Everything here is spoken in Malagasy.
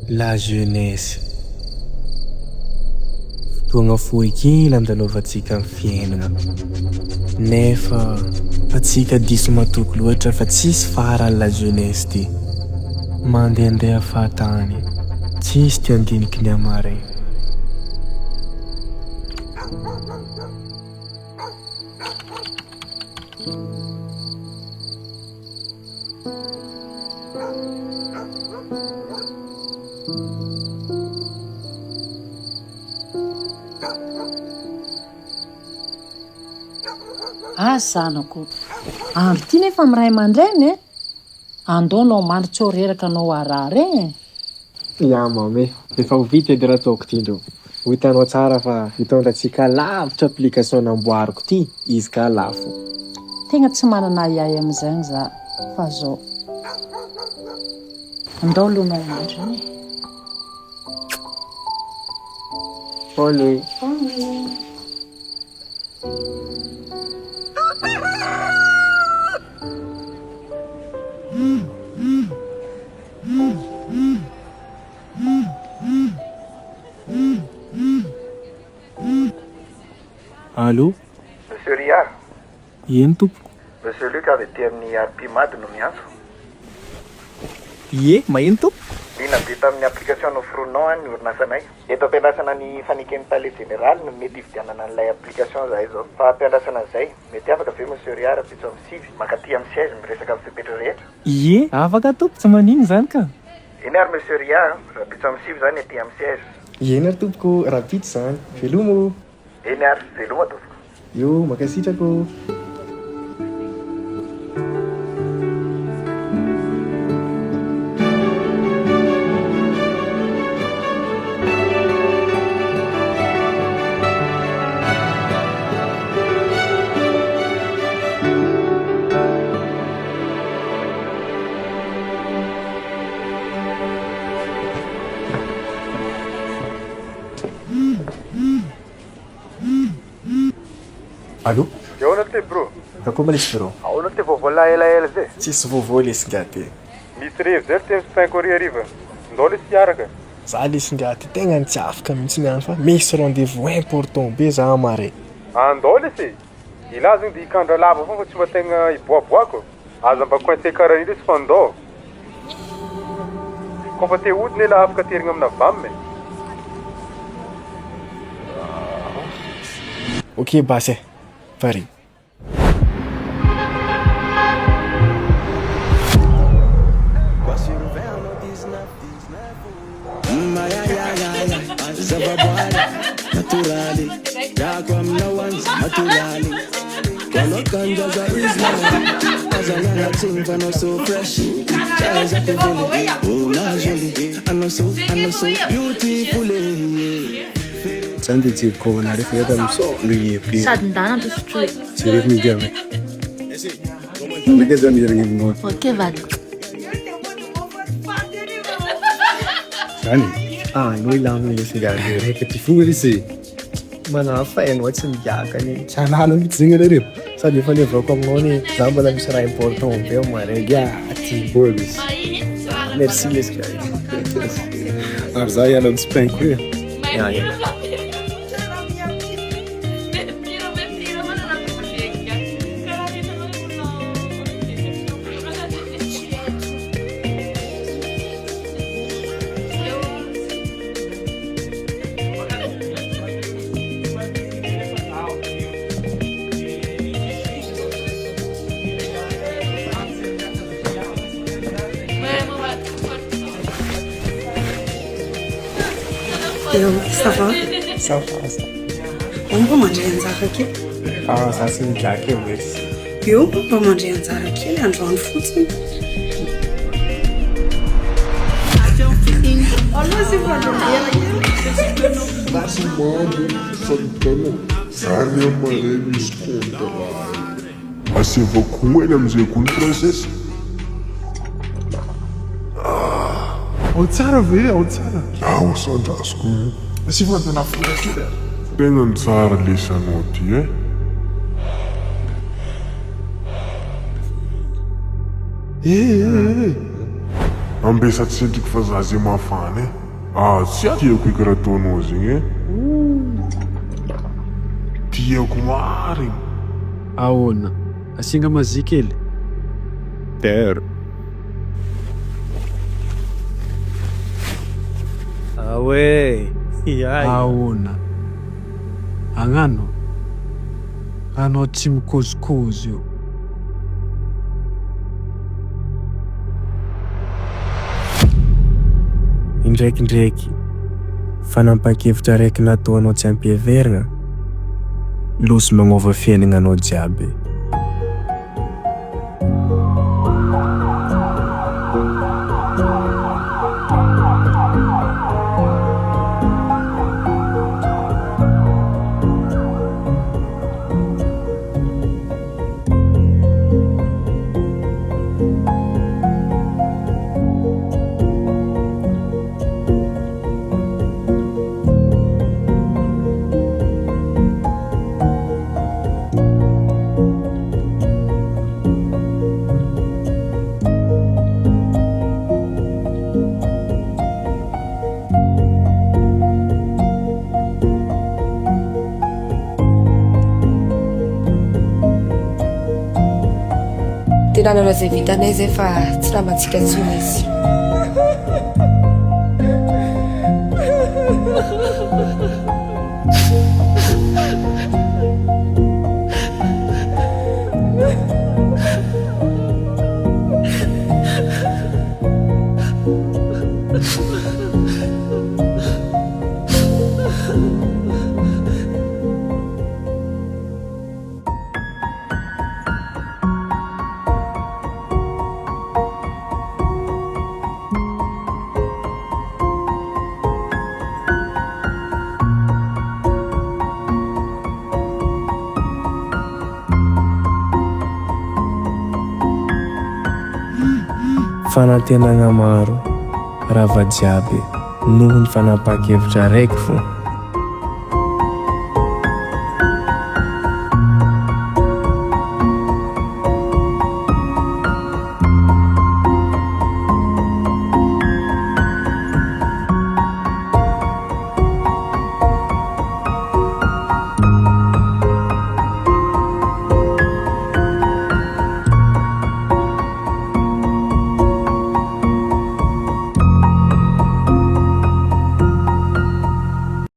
La jeunesse. Fotoagna fohy kely andalovantsika amin'ny fiainana. Nefa atsika diso matoky loatra fa tsisy faran'ny la jeunesse ty. Mandehandeha fahatany, tsisy ty andiniky ny amaray. Zanako andro ty nefa miray aman-dreny andao anao mandry tsy ho reraka anao arary Ya mame, efa ho vita edy raha ataoko ty ndreo. Ho hitanao tsara fa hitondratsika lavitra application namboariko ty, izy ka lafo. Tegna tsy manana iay am'izany za fa zao andao aloha anao mandry Olé. Allô? Monsieur Ria. Ino tompoko? Monsieur Luc avy aty amin'ny arpimady no miantso. Ie, maheno tompo? Ina be tamin'ny application noforoninao ny orinasanay. Eto ampiandrasana ny faniken'ny palais général no mety hividianana an'ilay application zahay zao. Fa ampiandrasana izay, mety afaka ve Monsieur Ria raha pitso amin'ny sivy, makaty amin'ny siège miresaka amin'ny fepetra rehetra. Ie, afaka tompo, tsy manino zany ka. Eny ary Monsieur Ria, raha pitso amin'ny sivy zany aty amin'ny siège. Eny ary tompoko, raha pitso zany. Velomo. Eny ary, veloma tompoko. Yo, makasitrako. Allô? Eo na te bro. Kako manisy bro? Ao na te vovola elaela zay. Tsisy vovô lesingaty. Misy revo zay te cinq ariva. Ndao le siaraka. Za lesingaty tegna tsy afaka mihitsy niany fa misy rendez-vous important be za amare. Andao le se. Ilazagna dia ikandra lava fa tsy mba tegna iboaboako. Aza mba coincé karaha iny sy fandao. Kofa te hodiny ela afaka terigna amina vamme. Ok, base. Pari. Sandi ti ko na refa yata miso lui pri. sady ndana pisotro Siri mi game. Ndike zani yari ngon. ok vady Sani. Noi lang ni sigari reka ti fungri si. Mana fa en what's in yaka ni. Sana no mi tsinga re. Sadi fa leva ko ngoni zamba la misara important pe mare ya ti bolis. Merci les gars. Arzaya no spank we. Ya ya. Ça va? Ça va ça. On peut manger un zaraki? Ah, ça c'est une claque, merci. Yo, on peut manger un zaraki, un joint de foot. Oh non, c'est pas le Basi mambo sabitana zany amaré misy compte asevako moela amizay kony princesse. Ao tsara ve, ao tsara. Ao sandrasiko Si vantana fola kely. tena ny tsara lesanao ty ambesatsendriky fa za zay mafana tsy tiako eky raha ataonao zegny tiako marigny. Ahoana, asinga mazy kely. Ter. Awe, ahoana agnano anao tsy mikozokozy io. Indraikindraiky fanapakevitra raiky nataonao tsy ampiheverina losy magnova fiainana anao jiaby. Tena nanao zay vitanay zay fa tsy ramantsika tsony izy. Fanantenagna maro rava jiaby noho ny fanapakevitra raiky fo.